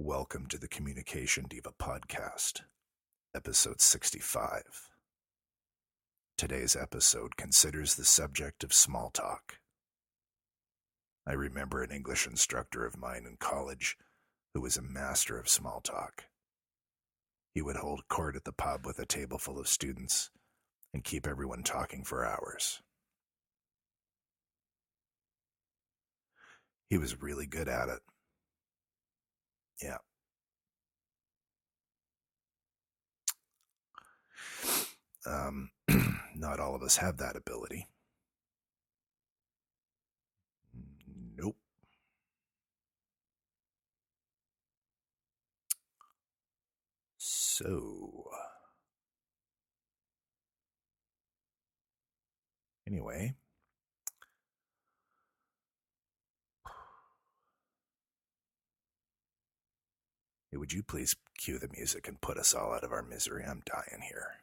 Welcome to the Communication Diva Podcast, episode 65. Today's episode considers the subject of small talk. I remember an English instructor of mine in college who was a master of small talk. He would hold court at the pub with a table full of students and keep everyone talking for hours. He was really good at it. Yeah. Not all of us have that ability. Nope. Anyway, hey, would you please cue the music and put us all out of our misery? I'm dying here.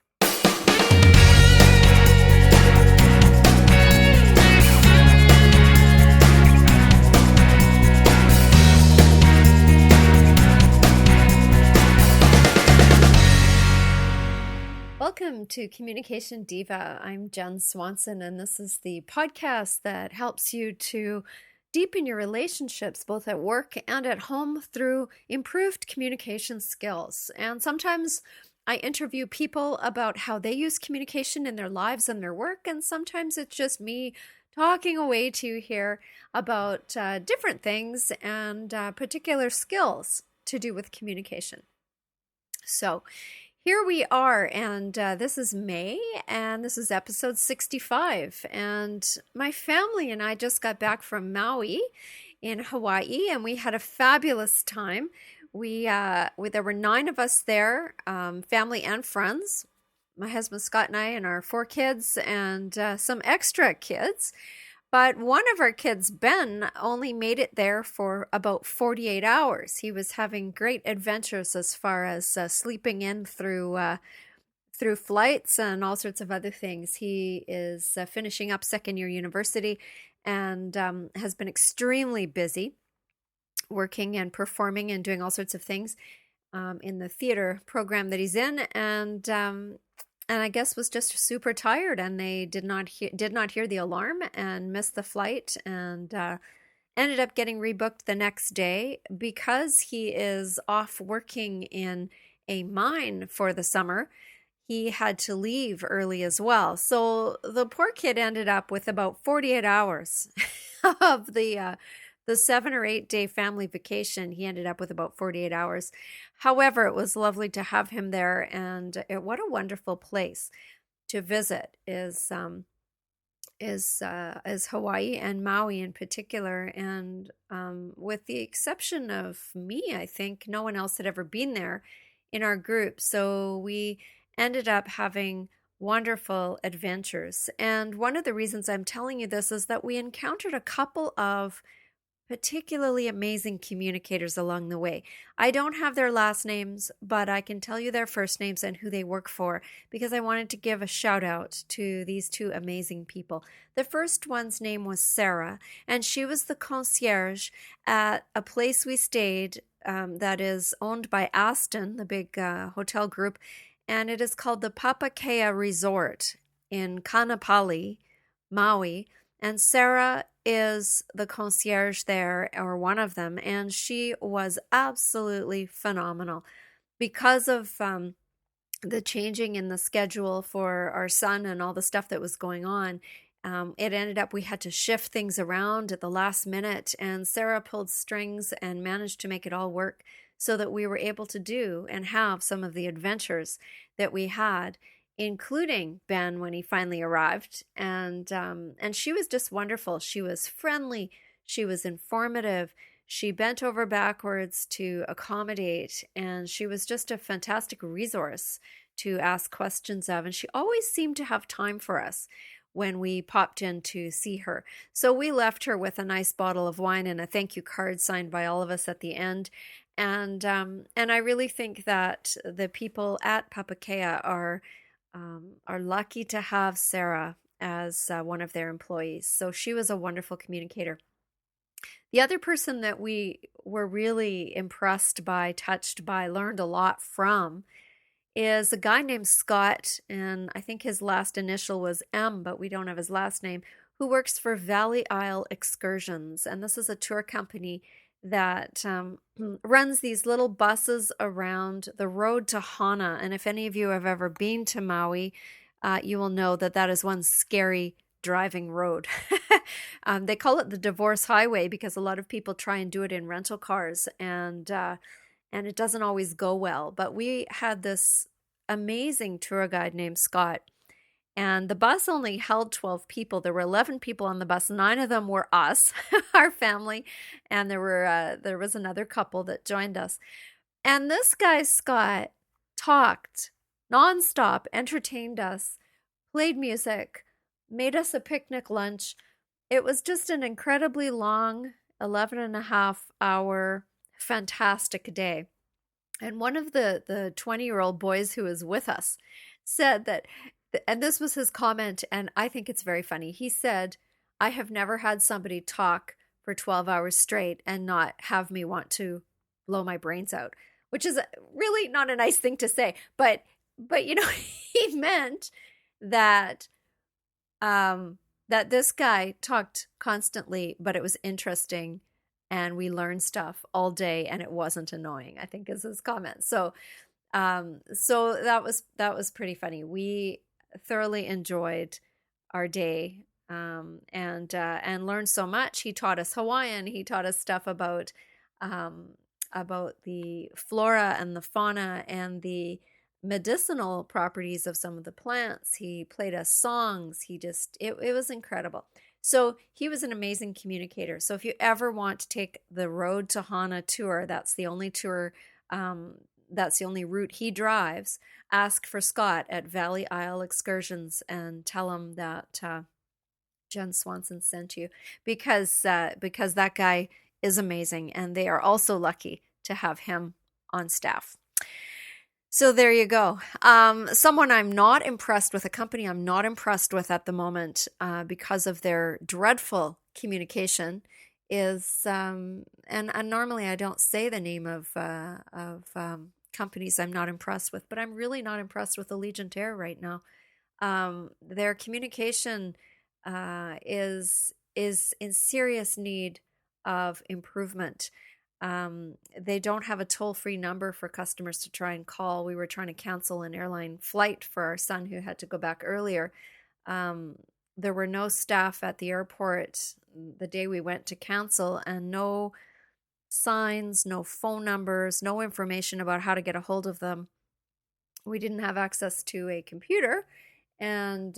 Welcome to Communication Diva. I'm Jen Swanson, and this is the podcast that helps you to deepen your relationships both at work and at home through improved communication skills. And sometimes I interview people about how they use communication in their lives and their work, and sometimes it's just me talking away to you here about different things and particular skills to do with communication. So here we are, and this is May, and this is episode 65, and my family and I just got back from Maui in Hawaii, and we had a fabulous time. There were 9 of us there, family and friends, my husband Scott and I and our 4 kids and some extra kids. But one of our kids, Ben, only made it there for about 48 hours. He was having great adventures as far as sleeping in through flights and all sorts of other things. He is finishing up second-year university and has been extremely busy working and performing and doing all sorts of things in the theater program that he's in. And I guess was just super tired, and they did not hear the alarm and missed the flight, and ended up getting rebooked the next day because he is off working in a mine for the summer. He had to leave early as well, so the poor kid ended up with about 48 hours of the 7 or 8 day family vacation. He ended up with about 48 hours. However, it was lovely to have him there, and what a wonderful place to visit is Hawaii and Maui in particular. And with the exception of me, I think no one else had ever been there in our group. So we ended up having wonderful adventures. And one of the reasons I'm telling you this is that we encountered a couple of particularly amazing communicators along the way. I don't have their last names, but I can tell you their first names and who they work for because I wanted to give a shout out to these 2 amazing people. The first one's name was Sarah, and she was the concierge at a place we stayed that is owned by Aston, the big hotel group, and it is called the Papakea Resort in Kaanapali, Maui. And Sarah is the concierge there, or one of them, and she was absolutely phenomenal. Because of the changing in the schedule for our son and all the stuff that was going on, it ended up we had to shift things around at the last minute, and Sarah pulled strings and managed to make it all work so that we were able to do and have some of the adventures that we had, including Ben when he finally arrived. And she was just wonderful. She was friendly. She was informative. She bent over backwards to accommodate, and she was just a fantastic resource to ask questions of. And she always seemed to have time for us when we popped in to see her. So we left her with a nice bottle of wine and a thank you card signed by all of us at the end. And I really think that the people at Papakea are lucky to have Sarah as one of their employees. So she was a wonderful communicator. The other person that we were really impressed by, touched by, learned a lot from is a guy named Scott, and I think his last initial was M, but we don't have his last name, who works for Valley Isle Excursions. And this is a tour company that runs these little buses around the road to Hana. And if any of you have ever been to Maui, you will know that that is one scary driving road. They call it the divorce highway because a lot of people try and do it in rental cars, and it doesn't always go well. But we had this amazing tour guide named Scott, and the bus only held 12 people. There were 11 people on the bus. 9 of them were us, our family, and there was another couple that joined us. And this guy, Scott, talked nonstop, entertained us, played music, made us a picnic lunch. It was just an incredibly long 11 and a half hour fantastic day. And one of the 20-year-old boys who was with us said that, and this was his comment, and I think it's very funny. He said, I have never had somebody talk for 12 hours straight and not have me want to blow my brains out, which is really not a nice thing to say. But you know, he meant that that this guy talked constantly, but it was interesting, and we learned stuff all day, and it wasn't annoying, I think is his comment. So that was pretty funny. We thoroughly enjoyed our day, and learned so much. He taught us Hawaiian. He taught us stuff about the flora and the fauna and the medicinal properties of some of the plants. He played us songs. It was incredible. So he was an amazing communicator. So if you ever want to take the Road to Hana tour, that's the only tour, that's the only route he drives, ask for Scott at Valley Isle Excursions and tell him that Jen Swanson sent you, because that guy is amazing, and they are also lucky to have him on staff. So there you go. Someone I'm not impressed with, a company I'm not impressed with at the moment because of their dreadful communication is, and normally I don't say the name of companies I'm not impressed with, but I'm really not impressed with Allegiant Air right now. Their communication is in serious need of improvement. They don't have a toll-free number for customers to try and call. We were trying to cancel an airline flight for our son who had to go back earlier. There were no staff at the airport the day we went to cancel, and no signs, no phone numbers, no information about how to get a hold of them. We didn't have access to a computer, and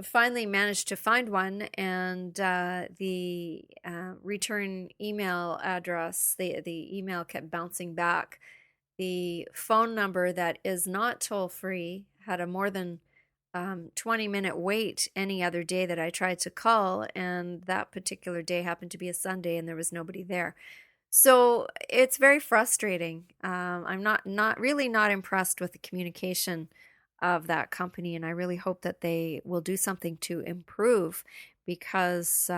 finally managed to find one, and the return email address, the email kept bouncing back. The phone number that is not toll-free had a more than 20-minute wait any other day that I tried to call, and that particular day happened to be a Sunday, and there was nobody there. So it's very frustrating. I'm not really not impressed with the communication of that company, and I really hope that they will do something to improve, because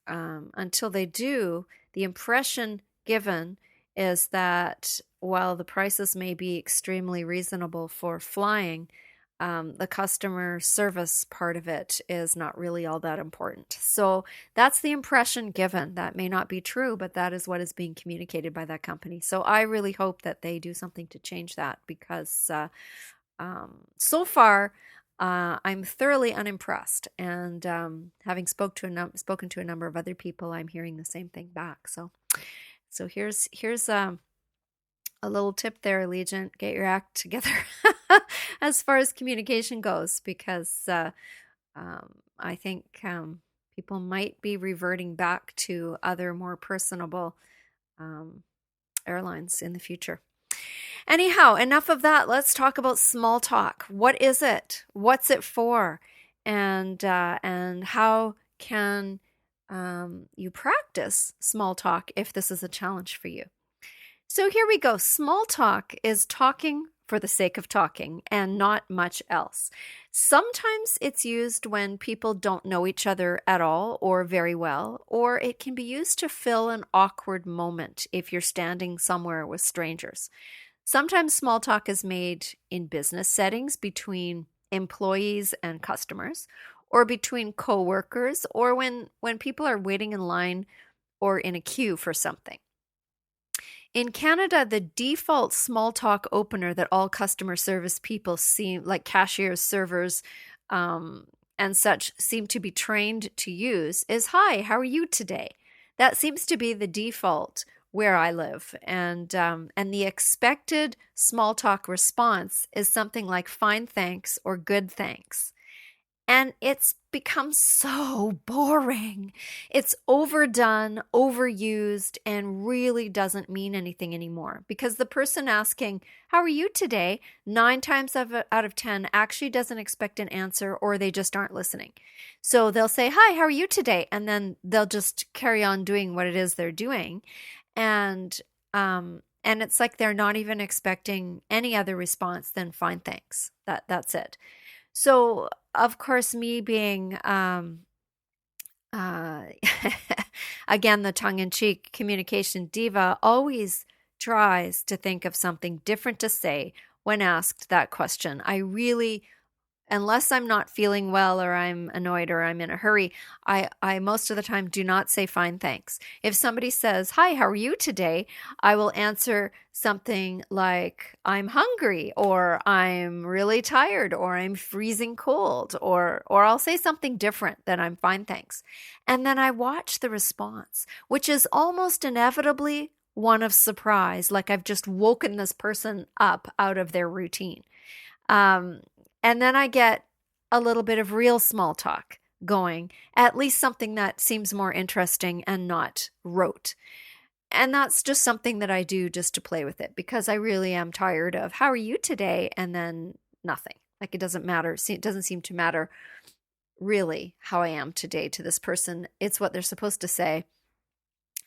until they do, the impression given is that while the prices may be extremely reasonable for flying, the customer service part of it is not really all that important. So that's the impression given. That may not be true, but that is what is being communicated by that company. So I really hope that they do something to change that, because so far I'm thoroughly unimpressed. And having spoken to a number of other people, I'm hearing the same thing back. So here's a little tip there, Allegiant. Get your act together as far as communication goes, because I think people might be reverting back to other more personable airlines in the future. Anyhow, enough of that. Let's talk about small talk. What is it? What's it for? And how can you practice small talk if this is a challenge for you? So here we go. Small talk is talking for the sake of talking and not much else. Sometimes it's used when people don't know each other at all or very well, or it can be used to fill an awkward moment if you're standing somewhere with strangers. Sometimes small talk is made in business settings between employees and customers, or between coworkers, or when people are waiting in line or in a queue for something. In Canada, the default small talk opener that all customer service people seem, like cashiers, servers, and such, seem to be trained to use is, "Hi, how are you today?" That seems to be the default where I live. And the expected small talk response is something like "fine, thanks," or "good, thanks." And it's become so boring. It's overdone, overused, and really doesn't mean anything anymore, because the person asking, "How are you today?" 9 times out of 10 actually doesn't expect an answer, or they just aren't listening. So they'll say, "Hi, how are you today?" And then they'll just carry on doing what it is they're doing. And it's like they're not even expecting any other response than "fine, thanks." That's it. So, of course, me being, again, the tongue-in-cheek communication diva, always tries to think of something different to say when asked that question. I really, unless I'm not feeling well or I'm annoyed or I'm in a hurry, I most of the time do not say "fine, thanks." If somebody says, "Hi, how are you today?" I will answer something like, "I'm hungry," or "I'm really tired," or "I'm freezing cold," or I'll say something different than "I'm fine, thanks." And then I watch the response, which is almost inevitably one of surprise, like I've just woken this person up out of their routine. And then I get a little bit of real small talk going, at least something that seems more interesting and not rote. And that's just something that I do just to play with it, because I really am tired of "How are you today?" and then nothing. Like, it doesn't matter. It doesn't seem to matter really how I am today to this person. It's what they're supposed to say.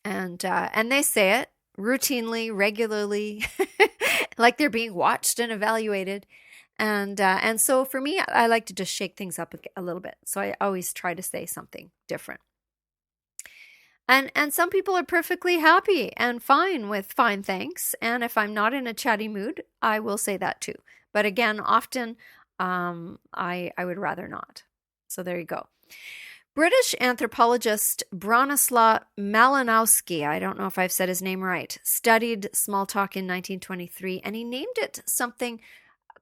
And they say it routinely, regularly, like they're being watched and evaluated. And so for me, I like to just shake things up a little bit. So I always try to say something different. And some people are perfectly happy and fine with "fine, thanks." And if I'm not in a chatty mood, I will say that too. But again, often I would rather not. So there you go. British anthropologist Bronislaw Malinowski, I don't know if I've said his name right, studied small talk in 1923, and he named it something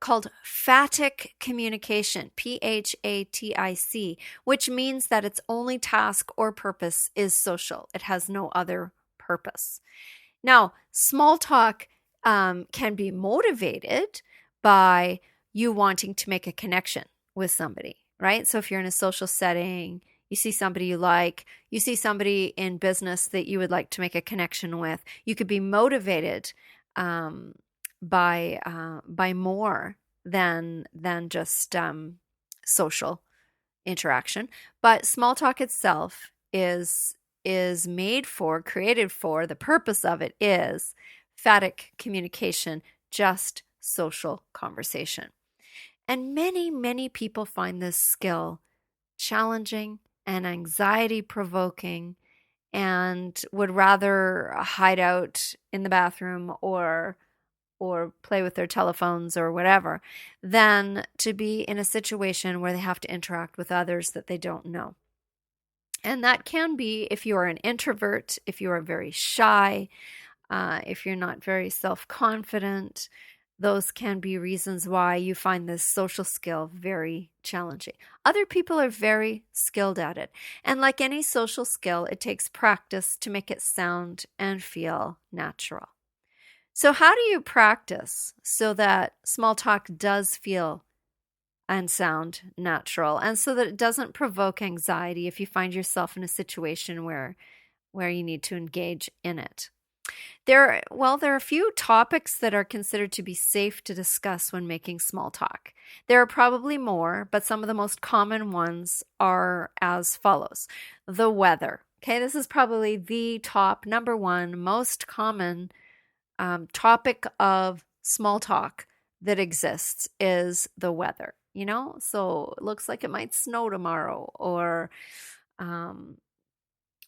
called phatic communication, PHATIC, which means that its only task or purpose is social. It has no other purpose. Now, small talk can be motivated by you wanting to make a connection with somebody, right? So if you're in a social setting, you see somebody you like, you see somebody in business that you would like to make a connection with, you could be motivated by more than just social interaction. But small talk itself is created for, the purpose of it is phatic communication, just social conversation. And many people find this skill challenging and anxiety provoking, and would rather hide out in the bathroom or play with their telephones or whatever, than to be in a situation where they have to interact with others that they don't know. And that can be if you are an introvert, if you are very shy, if you're not very self-confident. Those can be reasons why you find this social skill very challenging. Other people are very skilled at it. And like any social skill, it takes practice to make it sound and feel natural. So how do you practice so that small talk does feel and sound natural, and so that it doesn't provoke anxiety if you find yourself in a situation where you need to engage in it? There are a few topics that are considered to be safe to discuss when making small talk. There are probably more, but some of the most common ones are as follows. The weather. Okay, this is probably the top number one most common topic of small talk that exists is the weather, So it looks like it might snow tomorrow, or um,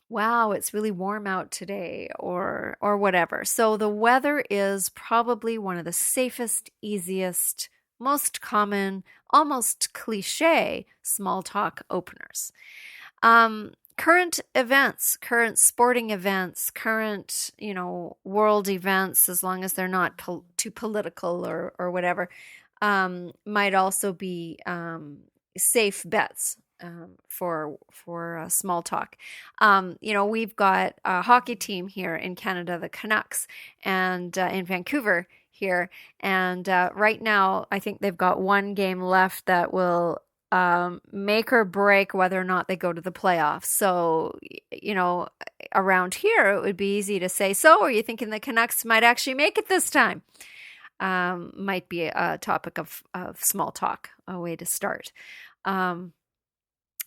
wow, it's really warm out today, or whatever. So the weather is probably one of the safest, easiest, most common, almost cliche small talk openers. Current events, current sporting events, current, world events, as long as they're not too political or whatever, might also be safe bets for small talk. We've got a hockey team here in Canada, the Canucks, and in Vancouver here. And right now, I think they've got one game left that will make or break whether or not they go to the playoffs. So, around here, it would be easy to say, so are you thinking the Canucks might actually make it this time? Might be a topic of small talk, a way to start.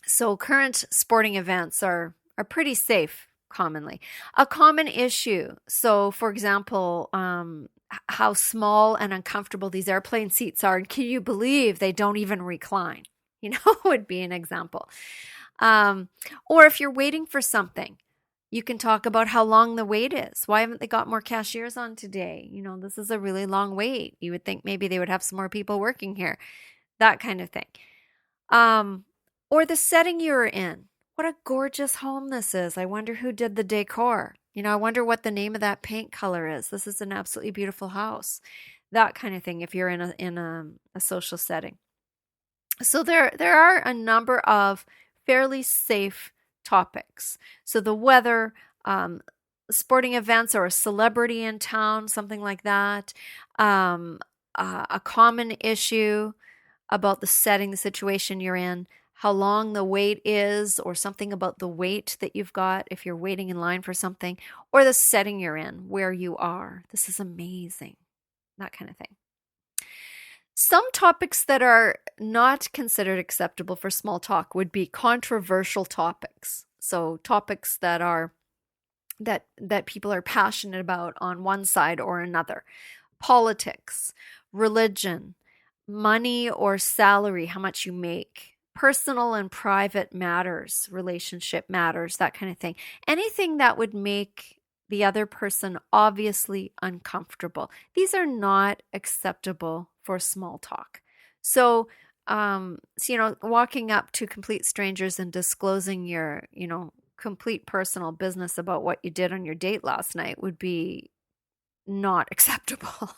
So current sporting events are pretty safe commonly. A common issue, so for example, how small and uncomfortable these airplane seats are, and can you believe they don't even recline? Would be an example. Or if you're waiting for something, you can talk about how long the wait is. Why haven't they got more cashiers on today? This is a really long wait. You would think maybe they would have some more people working here. That kind of thing. Or the setting you're in. What a gorgeous home this is. I wonder who did the decor. I wonder what the name of that paint color is. This is an absolutely beautiful house. That kind of thing if you're in a social setting. So there are a number of fairly safe topics. So the weather, sporting events, or a celebrity in town, something like that. A common issue about the setting, the situation you're in, how long the wait is, or something about the wait that you've got if you're waiting in line for something, or the setting you're in, where you are. This is amazing. That kind of thing. Some topics that are not considered acceptable for small talk would be controversial topics. So topics that people are passionate about on one side or another. Politics, religion, money or salary, how much you make, personal and private matters, relationship matters, that kind of thing. Anything that would make the other person obviously uncomfortable. These are not acceptable for small talk. So, walking up to complete strangers and disclosing your, complete personal business about what you did on your date last night would be not acceptable.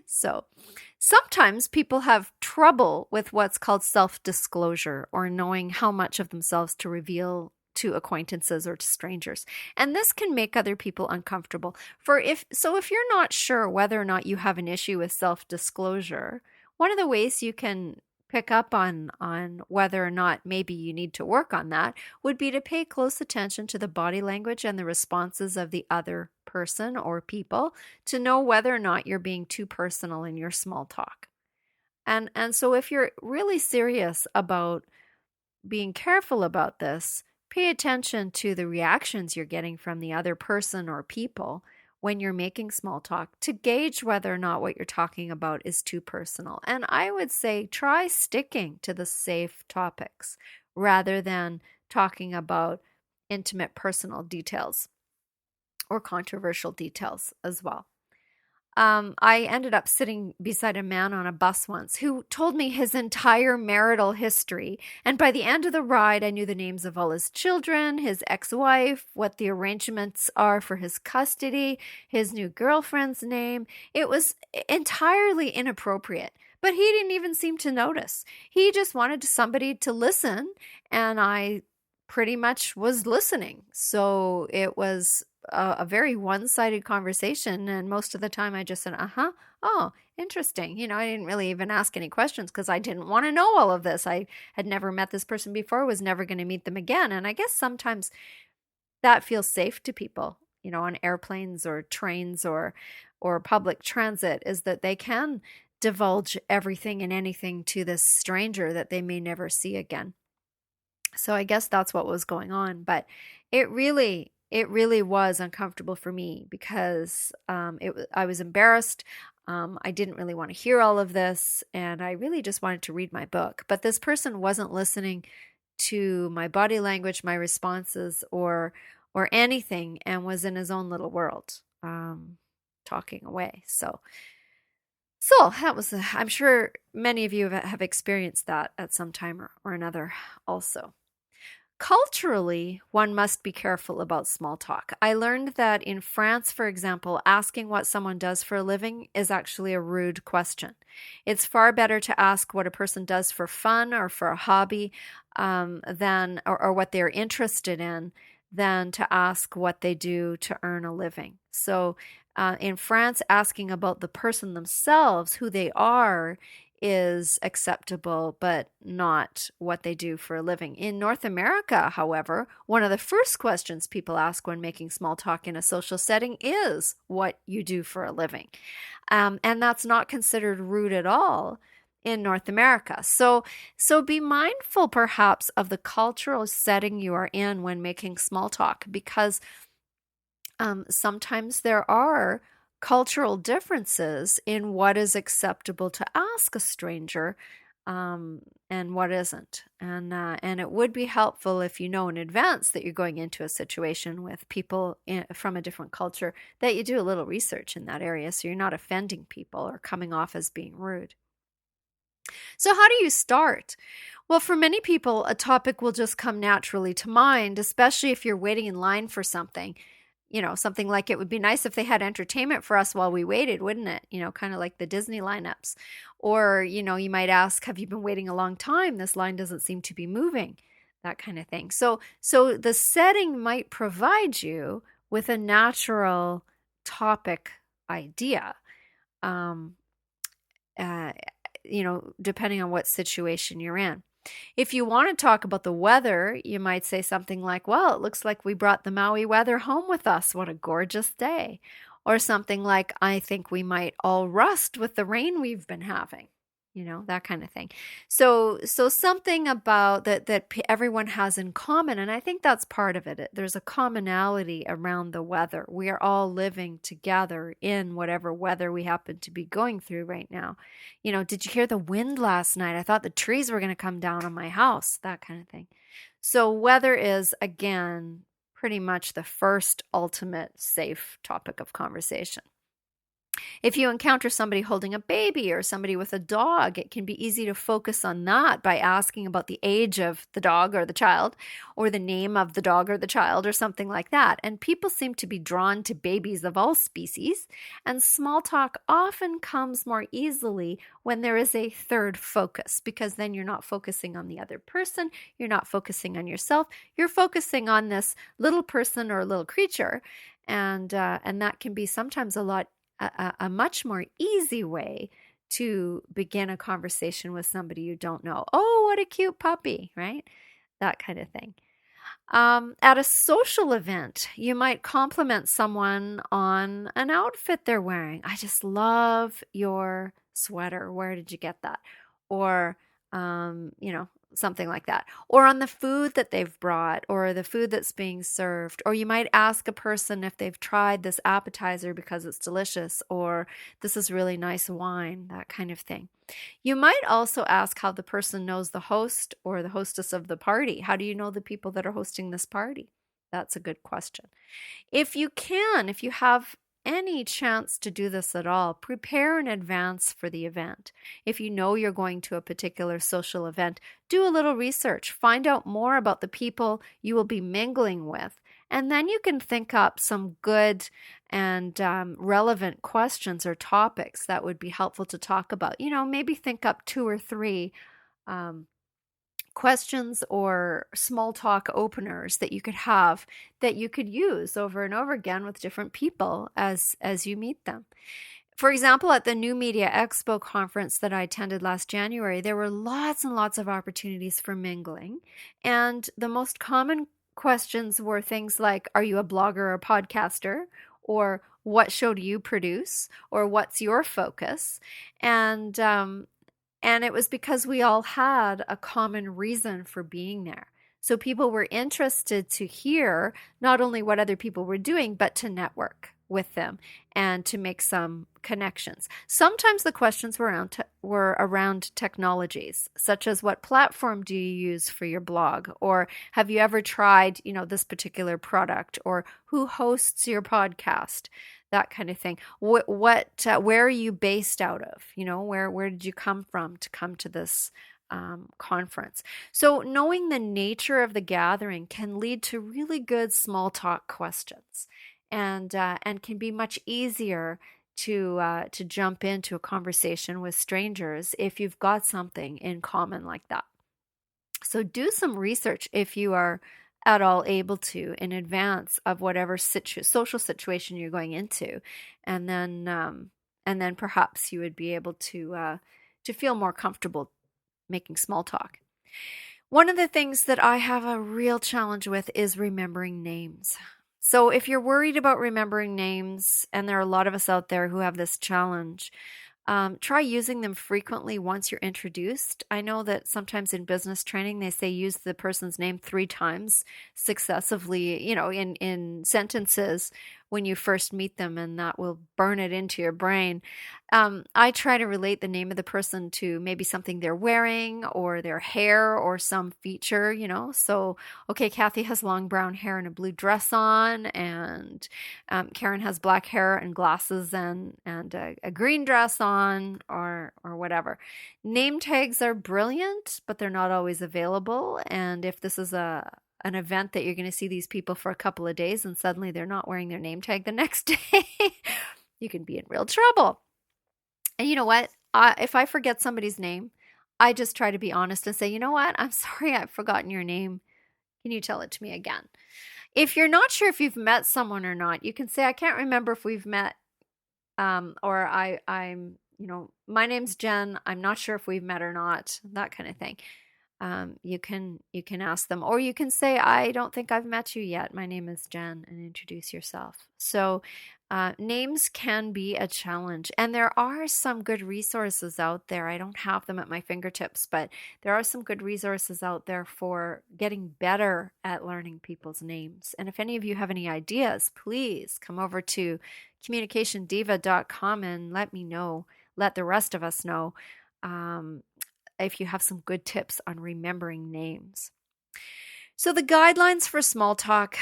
So sometimes people have trouble with what's called self-disclosure, or knowing how much of themselves to reveal to acquaintances or to strangers. And this can make other people uncomfortable. If you're not sure whether or not you have an issue with self-disclosure, one of the ways you can pick up on whether or not maybe you need to work on that would be to pay close attention to the body language and the responses of the other person or people to know whether or not you're being too personal in your small talk. And so if you're really serious about being careful about this, pay attention to the reactions you're getting from the other person or people when you're making small talk to gauge whether or not what you're talking about is too personal. And I would say try sticking to the safe topics rather than talking about intimate personal details or controversial details as well. I ended up sitting beside a man on a bus once who told me his entire marital history. And by the end of the ride, I knew the names of all his children, his ex-wife, what the arrangements are for his custody, his new girlfriend's name. It was entirely inappropriate, but he didn't even seem to notice. He just wanted somebody to listen, and I pretty much was listening. So it was a very one-sided conversation, and most of the time I just said, oh, interesting. I didn't really even ask any questions because I didn't want to know all of this. I had never met this person before, was never going to meet them again. And I guess sometimes that feels safe to people, on airplanes or trains or public transit, is that they can divulge everything and anything to this stranger that they may never see again. So I guess that's what was going on. But it really was uncomfortable for me because I was embarrassed. I didn't really want to hear all of this, and I really just wanted to read my book. But this person wasn't listening to my body language, my responses, or anything, and was in his own little world, talking away. So that was, I'm sure many of you have experienced that at some time or another also. Culturally, one must be careful about small talk. I learned that in France, for example, asking what someone does for a living is actually a rude question. It's far better to ask what a person does for fun or for a hobby or what they're interested in than to ask what they do to earn a living. So in France, asking about the person themselves, who they are, is acceptable, but not what they do for a living. In North America, however, one of the first questions people ask when making small talk in a social setting is what you do for a living. And that's not considered rude at all in North America. So be mindful perhaps of the cultural setting you are in when making small talk, because sometimes there are cultural differences in what is acceptable to ask a stranger and what isn't. And it would be helpful if you know in advance that you're going into a situation with people from a different culture, that you do a little research in that area so you're not offending people or coming off as being rude. So how do you start? Well, for many people, a topic will just come naturally to mind, especially if you're waiting in line for something. Something like, it would be nice if they had entertainment for us while we waited, wouldn't it? Kind of like the Disney lineups. Or, you might ask, have you been waiting a long time? This line doesn't seem to be moving, that kind of thing. So the setting might provide you with a natural topic idea, depending on what situation you're in. If you want to talk about the weather, you might say something like, well, it looks like we brought the Maui weather home with us. What a gorgeous day. Or something like, I think we might all rust with the rain we've been having. That kind of thing. So something about that everyone has in common. And I think that's part of it. There's a commonality around the weather. We are all living together in whatever weather we happen to be going through right now. Did you hear the wind last night? I thought the trees were going to come down on my house, that kind of thing. So weather is, again, pretty much the first ultimate safe topic of conversation. If you encounter somebody holding a baby or somebody with a dog, it can be easy to focus on that by asking about the age of the dog or the child, or the name of the dog or the child, or something like that. And people seem to be drawn to babies of all species, and small talk often comes more easily when there is a third focus, because then you're not focusing on the other person, you're not focusing on yourself, you're focusing on this little person or little creature, and that can be sometimes a much more easy way to begin a conversation with somebody you don't know. Oh, what a cute puppy, right? That kind of thing. At a social event, you might compliment someone on an outfit they're wearing. I just love your sweater. Where did you get that? Or, something like that. Or on the food that they've brought, or the food that's being served. Or you might ask a person if they've tried this appetizer because it's delicious, or this is really nice wine, that kind of thing. You might also ask how the person knows the host or the hostess of the party. How do you know the people that are hosting this party? That's a good question. If you have any chance to do this at all, prepare in advance for the event. If you know you're going to a particular social event, do a little research, find out more about the people you will be mingling with, and then you can think up some good and relevant questions or topics that would be helpful to talk about. Maybe think up 2 or 3 questions or small talk openers that you could have, that you could use over and over again with different people as you meet them. For example, at the New Media Expo conference that I attended last January, there were lots and lots of opportunities for mingling. And the most common questions were things like, are you a blogger or a podcaster? Or what show do you produce? Or what's your focus? And it was because we all had a common reason for being there. So people were interested to hear not only what other people were doing, but to network. with them and to make some connections. Sometimes the questions were around technologies, such as what platform do you use for your blog? Or have you ever tried, this particular product? Or who hosts your podcast? That kind of thing. Where are you based out of? Where did you come from to come to this conference? So knowing the nature of the gathering can lead to really good small talk questions, and can be much easier to jump into a conversation with strangers if you've got something in common like that. So do some research if you are at all able to in advance of whatever social situation you're going into, and then perhaps you would be able to feel more comfortable making small talk. One of the things that I have a real challenge with is remembering names. So if you're worried about remembering names, and there are a lot of us out there who have this challenge, try using them frequently once you're introduced. I know that sometimes in business training, they say use the person's name 3 times successively, in sentences when you first meet them, and that will burn it into your brain. I try to relate the name of the person to maybe something they're wearing or their hair or some feature, So, okay, Kathy has long brown hair and a blue dress on, and Karen has black hair and glasses and a green dress on, or whatever. Name tags are brilliant, but they're not always available. And if this is an event that you're going to see these people for a couple of days and suddenly they're not wearing their name tag the next day, you can be in real trouble. And you know what? If I forget somebody's name, I just try to be honest and say, you know what? I'm sorry, I've forgotten your name. Can you tell it to me again? If you're not sure if you've met someone or not, you can say, I can't remember if we've met, or I'm, my name's Jen. I'm not sure if we've met or not, that kind of thing. You can ask them, or you can say, I don't think I've met you yet. My name is Jen, and introduce yourself. So names can be a challenge, and there are some good resources out there. I don't have them at my fingertips, but there are some good resources out there for getting better at learning people's names. And if any of you have any ideas, please come over to communicationdiva.com and let me know, let the rest of us know, if you have some good tips on remembering names. So the guidelines for small talk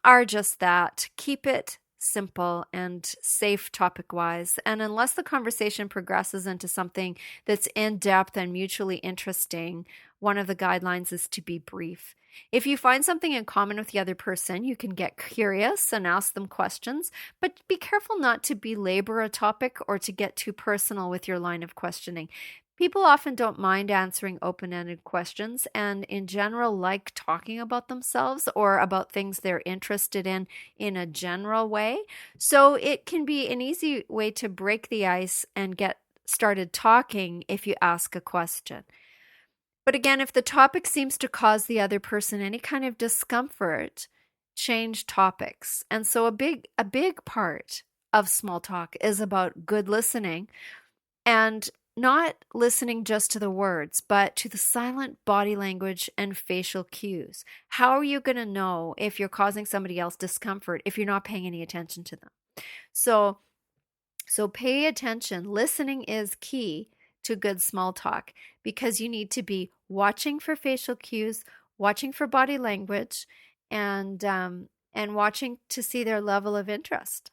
are just that. Keep it simple and safe topic-wise. And unless the conversation progresses into something that's in-depth and mutually interesting, one of the guidelines is to be brief. If you find something in common with the other person, you can get curious and ask them questions, but be careful not to belabor a topic or to get too personal with your line of questioning. People often don't mind answering open-ended questions, and in general like talking about themselves or about things they're interested in a general way. So it can be an easy way to break the ice and get started talking if you ask a question. But again, if the topic seems to cause the other person any kind of discomfort, change topics. And so a big part of small talk is about good listening, and not listening just to the words, but to the silent body language and facial cues. How are you going to know if you're causing somebody else discomfort if you're not paying any attention to them? So pay attention. Listening is key to good small talk, because you need to be watching for facial cues, watching for body language, and watching to see their level of interest,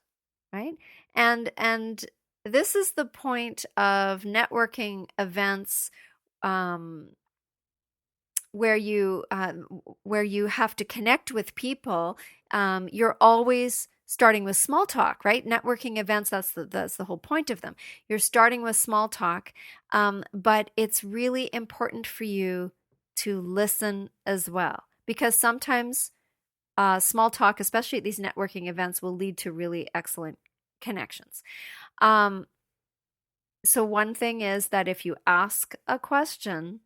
right? And this is the point of networking events, where you have to connect with people. You're always starting with small talk, right? Networking events, that's the whole point of them. You're starting with small talk, but it's really important for you to listen as well, because sometimes small talk, especially at these networking events, will lead to really excellent connections. So one thing is that if you ask a question,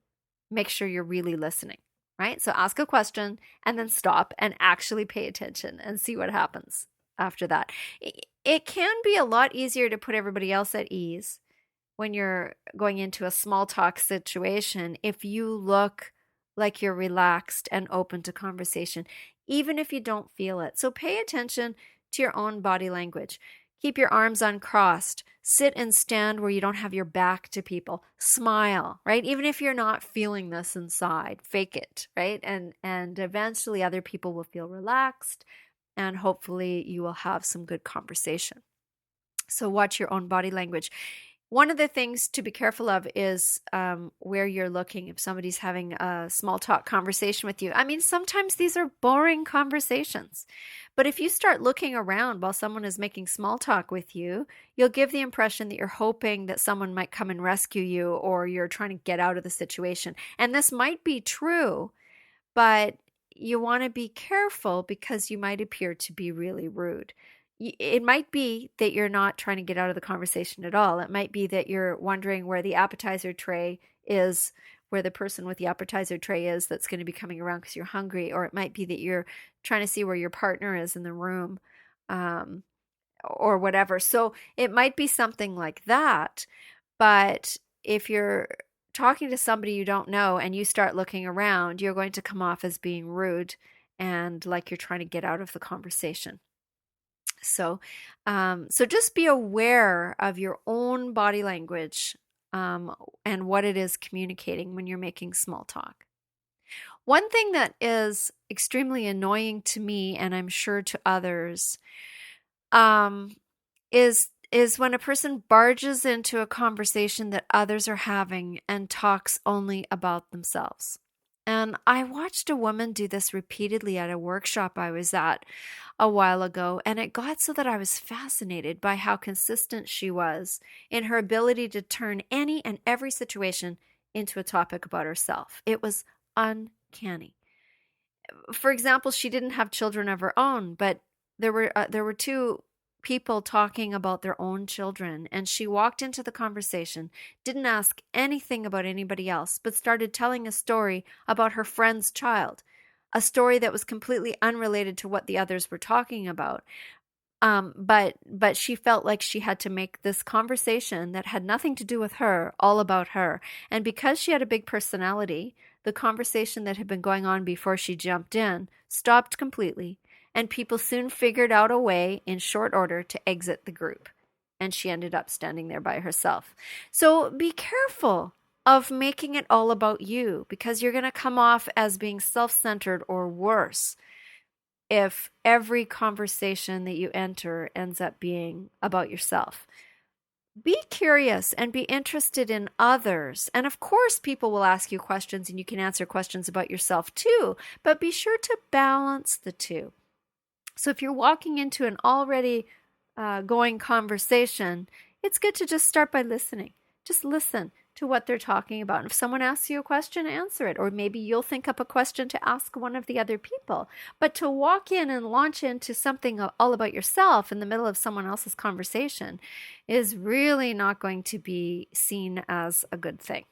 make sure you're really listening, right? So ask a question and then stop and actually pay attention and see what happens after that. It can be a lot easier to put everybody else at ease when you're going into a small talk situation if you look like you're relaxed and open to conversation, even if you don't feel it. So pay attention to your own body language. Keep your arms uncrossed. Sit and stand where you don't have your back to people. Smile, right? Even if you're not feeling this inside, fake it, right? And eventually other people will feel relaxed, and hopefully you will have some good conversation. So watch your own body language. One of the things to be careful of is where you're looking. If somebody's having a small talk conversation with you, I mean, sometimes these are boring conversations. But if you start looking around while someone is making small talk with you, you'll give the impression that you're hoping that someone might come and rescue you, or you're trying to get out of the situation. And this might be true, but you want to be careful because you might appear to be really rude. It might be that you're not trying to get out of the conversation at all. It might be that you're wondering where the appetizer tray is, where the person with the appetizer tray is that's going to be coming around because you're hungry. Or it might be that you're trying to see where your partner is in the room, or whatever. So it might be something like that. But if you're talking to somebody you don't know and you start looking around, you're going to come off as being rude and like you're trying to get out of the conversation. So just be aware of your own body language and what it is communicating when you're making small talk. One thing that is extremely annoying to me, and I'm sure to others, is when a person barges into a conversation that others are having and talks only about themselves. And I watched a woman do this repeatedly at a workshop I was at a while ago, and it got so that I was fascinated by how consistent she was in her ability to turn any and every situation into a topic about herself. It was uncanny. For example, she didn't have children of her own, but there were two people talking about their own children, and she walked into the conversation, didn't ask anything about anybody else, but started telling a story about her friend's child, a story that was completely unrelated to what the others were talking about. But she felt like she had to make this conversation that had nothing to do with her all about her. And because she had a big personality, the conversation that had been going on before she jumped in stopped completely, and people soon figured out a way in short order to exit the group. And she ended up standing there by herself. So be careful of making it all about you, because you're going to come off as being self-centered or worse if every conversation that you enter ends up being about yourself. Be curious and be interested in others. And of course, people will ask you questions and you can answer questions about yourself too, but be sure to balance the two. So if you're walking into an already going conversation, it's good to just start by listening. Just listen to what they're talking about. And if someone asks you a question, answer it. Or maybe you'll think up a question to ask one of the other people. But to walk in and launch into something all about yourself in the middle of someone else's conversation is really not going to be seen as a good thing.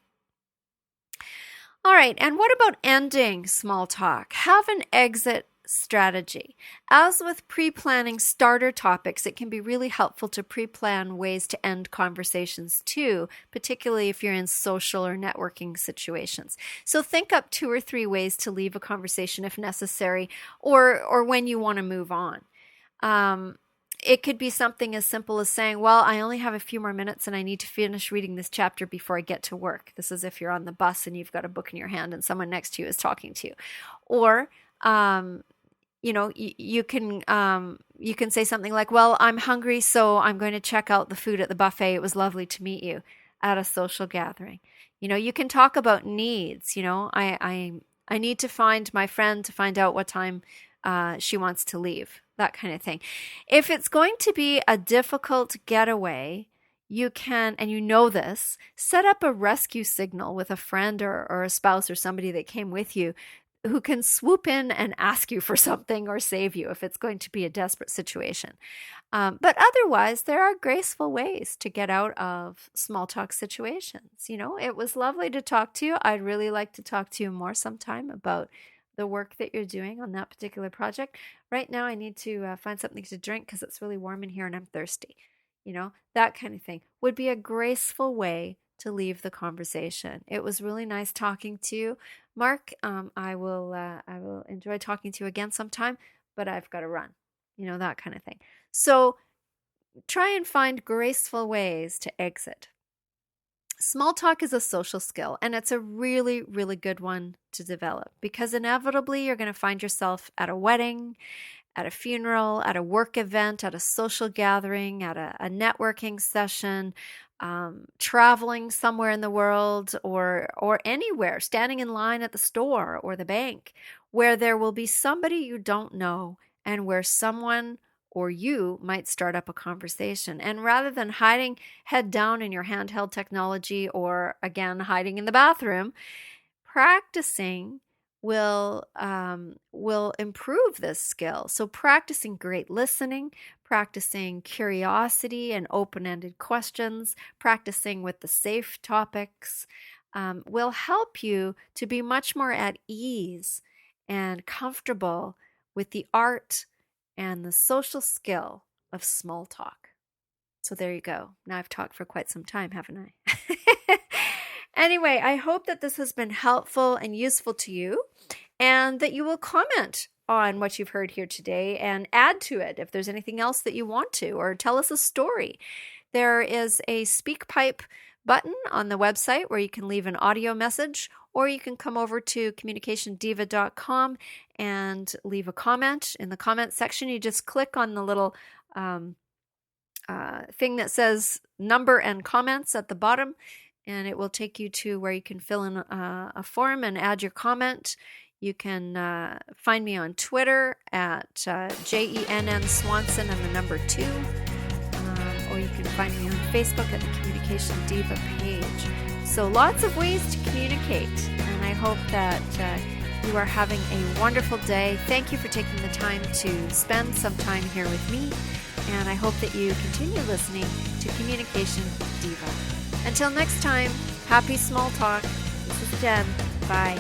All right, and what about ending small talk? Have an exit strategy. As with pre-planning starter topics, it can be really helpful to pre-plan ways to end conversations too, particularly if you're in social or networking situations. So think up 2 or 3 ways to leave a conversation if necessary, or when you want to move on. It could be something as simple as saying, well, I only have a few more minutes and I need to finish reading this chapter before I get to work. This is if you're on the bus and you've got a book in your hand and someone next to you is talking to you. Or you can say something like, well, I'm hungry, so I'm going to check out the food at the buffet. It was lovely to meet you at a social gathering. You can talk about needs. I need to find my friend to find out what time she wants to leave, that kind of thing. If it's going to be a difficult getaway, you can, and this, set up a rescue signal with a friend or a spouse or somebody that came with you who can swoop in and ask you for something or save you if it's going to be a desperate situation. But otherwise, there are graceful ways to get out of small talk situations. It was lovely to talk to you. I'd really like to talk to you more sometime about the work that you're doing on that particular project. Right now, I need to find something to drink because it's really warm in here and I'm thirsty. That kind of thing would be a graceful way to leave the conversation. It was really nice talking to you, Mark. I will enjoy talking to you again sometime, but I've got to run. that kind of thing. So try and find graceful ways to exit. Small talk is a social skill, and it's a really, really good one to develop because inevitably you're going to find yourself at a wedding, at a funeral, at a work event, at a social gathering, at a networking session, traveling somewhere in the world or anywhere, standing in line at the store or the bank, where there will be somebody you don't know and where someone or you might start up a conversation. And rather than hiding head down in your handheld technology or, again, hiding in the bathroom, practicing will improve this skill. So practicing great listening, practicing curiosity and open-ended questions, practicing with the safe topics will help you to be much more at ease and comfortable with the art and the social skill of small talk. So there you go. Now I've talked for quite some time, haven't I? Anyway, I hope that this has been helpful and useful to you and that you will comment on what you've heard here today and add to it if there's anything else that you want to, or tell us a story. There is a SpeakPipe button on the website where you can leave an audio message, or you can come over to communicationdeva.com and leave a comment. In the comment section, you just click on the little thing that says number and comments at the bottom, and it will take you to where you can fill in a form and add your comment. You can find me on Twitter at JENN Swanson and the number 2, or you can find me on Facebook at the Communication Diva page. So lots of ways to communicate, and I hope that you are having a wonderful day. Thank you for taking the time to spend some time here with me, and I hope that you continue listening to Communication Diva. Until next time, happy small talk. This is Jen. Bye.